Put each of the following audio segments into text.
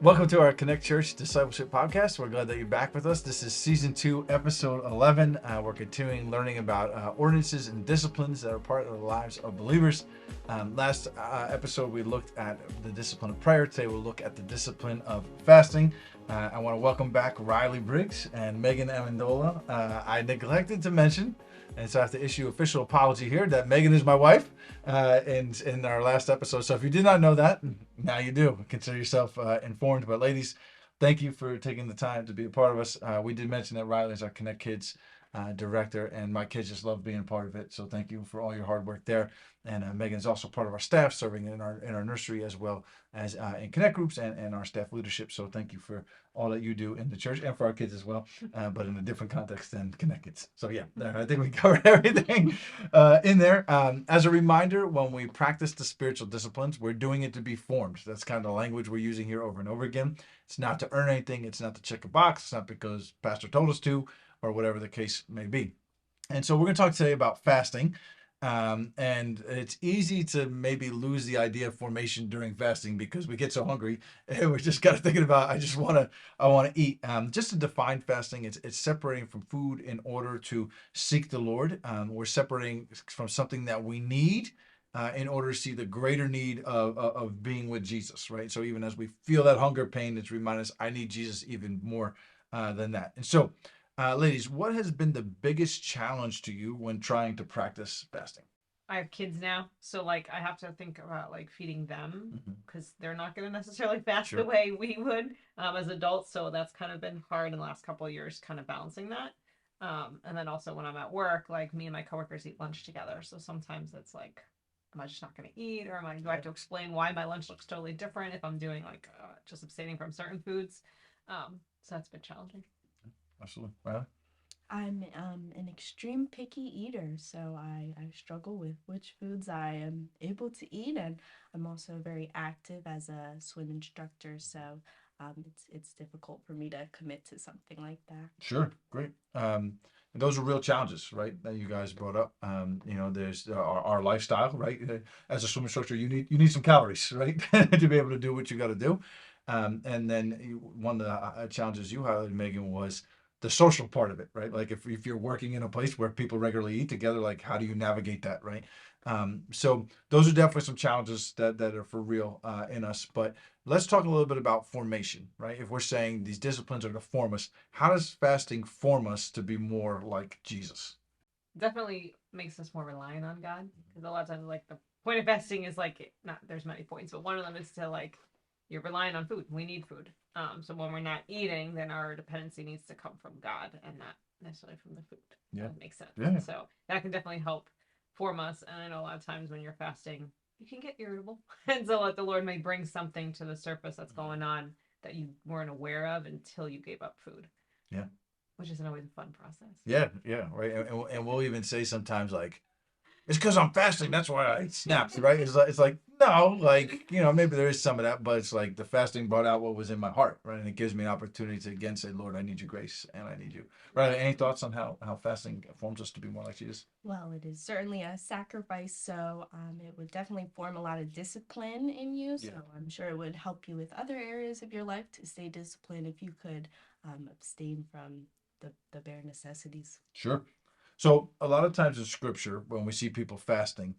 Welcome to our Connect Church Discipleship podcast. We're glad that you're back with us. This is season 2, episode 11. We're continuing learning about ordinances and disciplines that are part of the lives of believers. Last episode, we looked at the discipline of prayer. Today, we'll look at the discipline of fasting. I want to welcome back Riley Briggs and Megan Amendola. I neglected to mention, and so I have to issue official apology here, that Megan is my wife in our last episode. So if you did not know that, now you do. Consider yourself informed. But ladies, thank you for taking the time to be a part of us. We did mention that Riley is our Connect Kids director, and my kids just love being a part of it. So thank you for all your hard work there. And Megan is also part of our staff, serving in our nursery as well as in Connect groups and our staff leadership. So thank you for all that you do in the church and for our kids as well, but in a different context than Connect Kids. So yeah, I think we covered everything in there. As a reminder, when we practice the spiritual disciplines, we're doing it to be formed. That's kind of the language we're using here over and over again. It's not to earn anything. It's not to check a box. It's not because Pastor told us to, or whatever the case may be. And so we're going to talk today about fasting. And it's easy to maybe lose the idea of formation during fasting because we get so hungry and we're just kind of thinking about, I want to eat. Just to define fasting, it's separating from food in order to seek the Lord. We're separating from something that we need in order to see the greater need of being with Jesus, right? So even as we feel that hunger pain, it's reminding us, I need Jesus even more than that. And so, ladies, what has been the biggest challenge to you when trying to practice fasting? I have kids now, so I have to think about feeding them Mhm. because they're not going to necessarily fast the Sure. way we would as adults. So that's kind of been hard in the last couple of years, kind of balancing that. And then also when I'm at work, me and my coworkers eat lunch together. So sometimes it's am I just not going to eat, or do I have to explain why my lunch looks totally different if I'm doing just abstaining from certain foods? So that's been challenging. Absolutely. Well, I'm an extreme picky eater, so I struggle with which foods I am able to eat, and I'm also very active as a swim instructor, so it's difficult for me to commit to something like that. sure. Great. And those are real challenges, right? That you guys brought up. There's our lifestyle, right? As a swim instructor, you need some calories, right, to be able to do what you got to do. And then one of the challenges you highlighted, Megan, was the social part of it, right? Like if you're working in a place where people regularly eat together, like how do you navigate that, right? So those are definitely some challenges that are for real in us. But let's talk a little bit about formation, right? If we're saying these disciplines are to form us, how does fasting form us to be more like Jesus? Definitely makes us more reliant on God because a lot of times the point of fasting is not there's many points, but one of them is to you're relying on food. We need food. So when we're not eating, then our dependency needs to come from God and not necessarily from the food. Yeah. That makes sense. Yeah. So that can definitely help form us. And I know a lot of times when you're fasting, you can get irritable, and so the Lord may bring something to the surface that's going on that you weren't aware of until you gave up food. Yeah. Which isn't always a fun process. Yeah. Yeah. Right. And we'll even say sometimes like, it's because I'm fasting. That's why I snapped, right? It's like no, maybe there is some of that, but it's like the fasting brought out what was in my heart, right? And it gives me an opportunity to again say, Lord, I need your grace and I need you. Right? Any thoughts on how fasting forms us to be more like Jesus? Well, it is certainly a sacrifice, so it would definitely form a lot of discipline in you. So Yeah. I'm sure it would help you with other areas of your life to stay disciplined if you could abstain from the bare necessities. Sure. So a lot of times in scripture, when we see people fasting,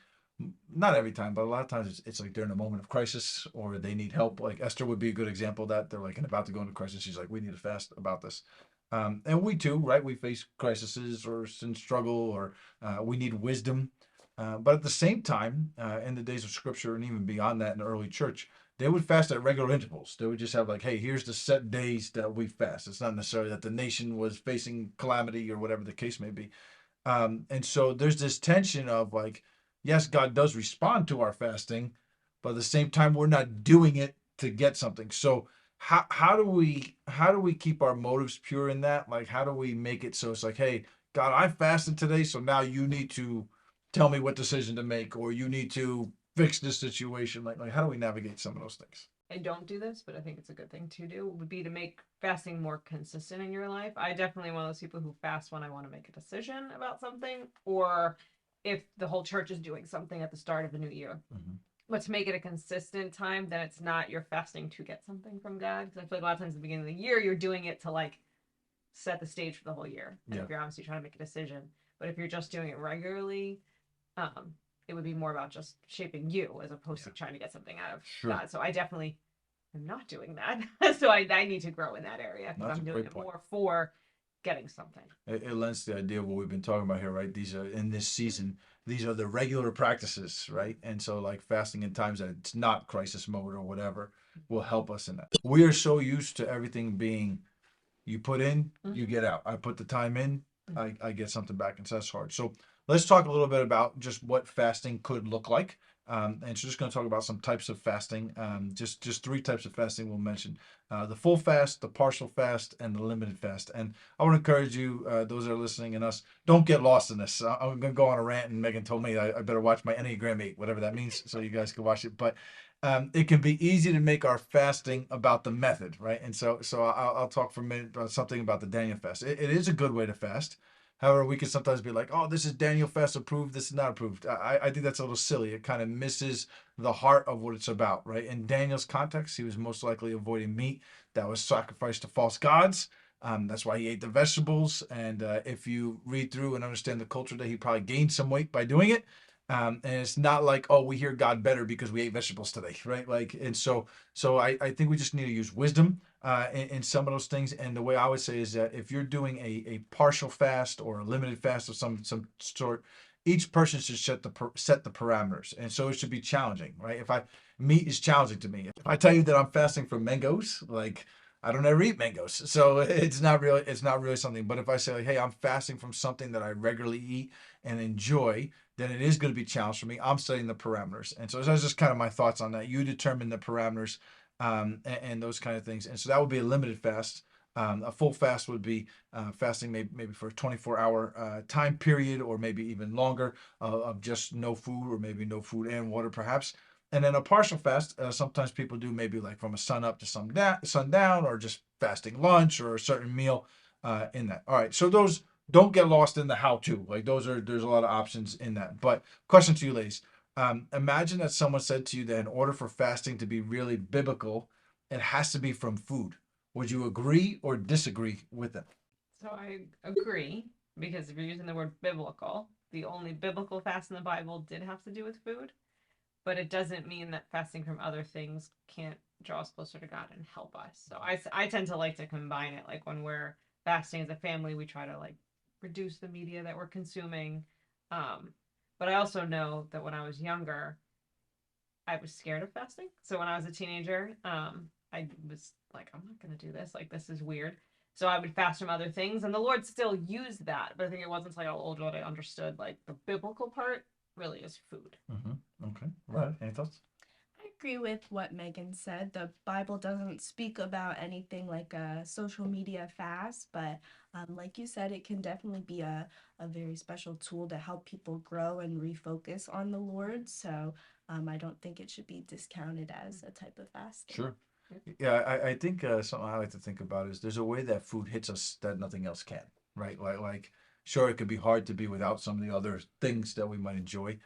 not every time, but a lot of times it's like they're in a moment of crisis or they need help. Like Esther would be a good example of that. They're like about to go into crisis. She's like, we need to fast about this. And we too, right? We face crises or sin struggle or we need wisdom. But at the same time, in the days of scripture and even beyond that in the early church, they would fast at regular intervals. They would just have like, hey, here's the set days that we fast. It's not necessarily that the nation was facing calamity or whatever the case may be. And so there's this tension of like, yes, God does respond to our fasting, but at the same time, we're not doing it to get something. So how do we keep our motives pure in that? Like, how do we make it so it's like, hey, God, I fasted today, so now you need to tell me what decision to make, or you need to fix this situation. Like how do we navigate some of those things? I don't do this, but I think it's a good thing to do, would be to make fasting more consistent in your life. I definitely am one of those people who fast when I want to make a decision about something, or if the whole church is doing something at the start of the new year. Mm-hmm. But to make it a consistent time, then it's not you're fasting to get something from God. Because I feel like a lot of times at the beginning of the year, you're doing it to like set the stage for the whole year. And Yeah. if you're obviously trying to make a decision, but if you're just doing it regularly, it would be more about just shaping you as opposed to trying to get something out of Sure. God. So I definitely am not doing that. So I need to grow in that area because That's a I'm doing great it point. more for getting something. It lends the idea of what we've been talking about here, right? These are in this season, these are the regular practices, right? And so, like fasting in times that it's not crisis mode or whatever will help us in that. We are so used to everything being you put in, you get out. I put the time in, I get something back, and so that's hard. So let's talk a little bit about just what fasting could look like. And so just going to talk about some types of fasting. Just three types of fasting we'll mention: the full fast, the partial fast, and the limited fast. And I want to encourage you, those that are listening and us, don't get lost in this. I'm going to go on a rant, and Megan told me I better watch my Enneagram 8, whatever that means, so you guys can watch it. But it can be easy to make our fasting about the method, right? And so I'll talk for a minute about something about the Daniel fast. It is a good way to fast. However, we can sometimes be like, oh, this is Daniel fast approved. This is not approved. I think that's a little silly. It kind of misses the heart of what it's about, right? In Daniel's context, he was most likely avoiding meat that was sacrificed to false gods. That's why he ate the vegetables. And if you read through and understand the culture, that he probably gained some weight by doing it. And it's not like, oh, we hear God better because we ate vegetables today, right? Like, and so I think we just need to use wisdom in some of those things. And the way I would say is that if you're doing a partial fast or a limited fast of some sort, each person should set the parameters, and so it should be challenging, right? If I meat is challenging to me, if I tell you that I'm fasting from mangoes, like I don't ever eat mangoes, so it's not really something. But if I say, like, hey, I'm fasting from something that I regularly eat and enjoy, then it is going to be a challenge for me. I'm setting the parameters. And so that's just kind of my thoughts on that. You determine the parameters and those kind of things. And so that would be a limited fast. A full fast would be fasting maybe for a 24-hour time period, or maybe even longer, of just no food, or maybe no food and water perhaps. And then a partial fast, sometimes people do maybe like from a sun up to sundown, or just fasting lunch or a certain meal in that. All right, so those, don't get lost in the how to. Like there's a lot of options in that. But question to you, ladies. Imagine that someone said to you that in order for fasting to be really biblical, it has to be from food. Would you agree or disagree with them? So I agree because if you're using the word biblical, the only biblical fast in the Bible did have to do with food, but it doesn't mean that fasting from other things can't draw us closer to God and help us. So I tend to like to combine it. Like when we're fasting as a family, we try to like reduce the media that we're consuming. Um, but I also know that when I was younger, I was scared of fasting. So when I was a teenager, I was like, I'm not going to do this. Like, this is weird. So I would fast from other things, and the Lord still used that. But I think it wasn't until I got older that I understood like the biblical part really is food. Okay. Right. Any thoughts? I agree with what Megan said. The Bible doesn't speak about anything like a social media fast, but like you said, it can definitely be a very special tool to help people grow and refocus on the Lord. So I don't think it should be discounted as a type of fasting. Sure. Yeah, I think something I like to think about is there's a way that food hits us that nothing else can, right? Like sure, it could be hard to be without some of the other things that we might enjoy,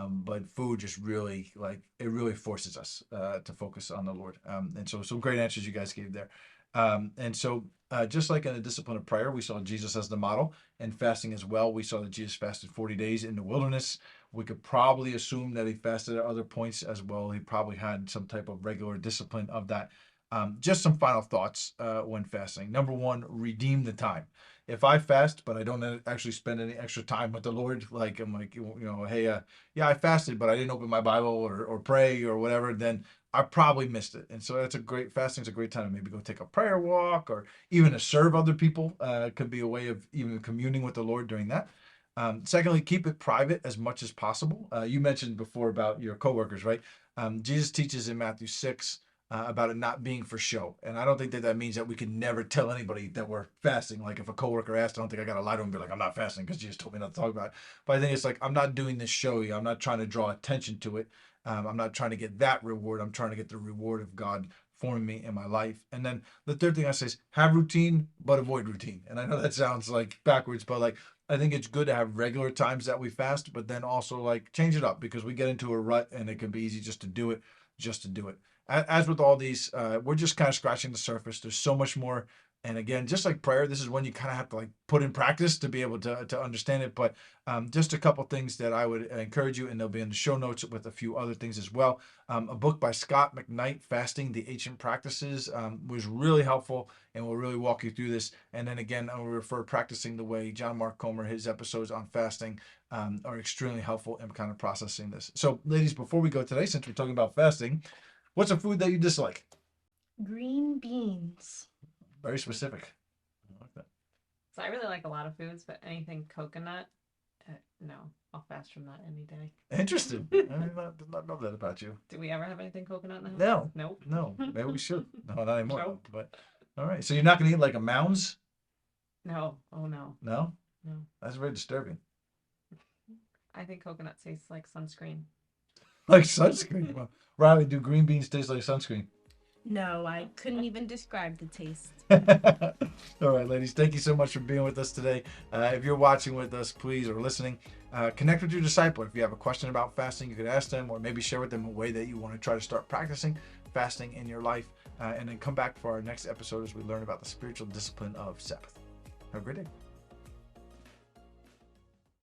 but food just really, like, it really forces us to focus on the Lord. And so some great answers you guys gave there. And so just like in the discipline of prayer, we saw Jesus as the model, and fasting as well. We saw that Jesus fasted 40 days in the wilderness. We could probably assume that he fasted at other points as well. He probably had some type of regular discipline of that. Just some final thoughts when fasting. Number one, redeem the time. If I fast, but I don't actually spend any extra time with the Lord, like I'm like, hey, yeah, I fasted, but I didn't open my Bible or pray or whatever, then I probably missed it. And so that's a great, fasting's a great time to maybe go take a prayer walk, or even to serve other people. Could be a way of even communing with the Lord during that. Secondly, keep it private as much as possible. You mentioned before about your coworkers, right? Jesus teaches in Matthew 6 about it not being for show. And I don't think that means that we can never tell anybody that we're fasting. Like if a coworker asks, I don't think I got to lie to him and be like, I'm not fasting because Jesus told me not to talk about it. But I think it's like, I'm not doing this show. I'm not trying to draw attention to it. I'm not trying to get that reward. I'm trying to get the reward of God transforming me in my life. And then the third thing I say is have routine, but avoid routine. And I know that sounds like backwards, but like I think it's good to have regular times that we fast, but then also like change it up because we get into a rut and it can be easy just to do it, just to do it. As with all these, we're just kind of scratching the surface. There's so much more. And again, just like prayer, this is when you kind of have to like put in practice to be able to understand it. But just a couple things that I would encourage you, and they'll be in the show notes with a few other things as well. A book by Scott McKnight, Fasting, the Ancient Practices, was really helpful and will really walk you through this. And then again, I will refer Practicing the Way, John Mark Comer, his episodes on fasting are extremely helpful in kind of processing this. So ladies, before we go today, since we're talking about fasting, what's a food that you dislike? Green beans. Very specific. I like that. So I really like a lot of foods, but anything coconut, no, I'll fast from that any day. Interesting. I did not know that about you. Do we ever have anything coconut in the house? No. Nope. No. Maybe we should. No, not anymore. Nope. But all right. So you're not gonna eat like a Mounds? No. Oh no. No? No. That's very disturbing. I think coconut tastes like sunscreen. Like sunscreen. Well, Riley, do green beans taste like sunscreen? No, I couldn't even describe the taste. All right, ladies, thank you so much for being with us today. If you're watching with us, please, or listening, connect with your disciple. If you have a question about fasting, you could ask them, or maybe share with them a way that you want to try to start practicing fasting in your life. And then come back for our next episode as we learn about the spiritual discipline of Sabbath. Have a great day.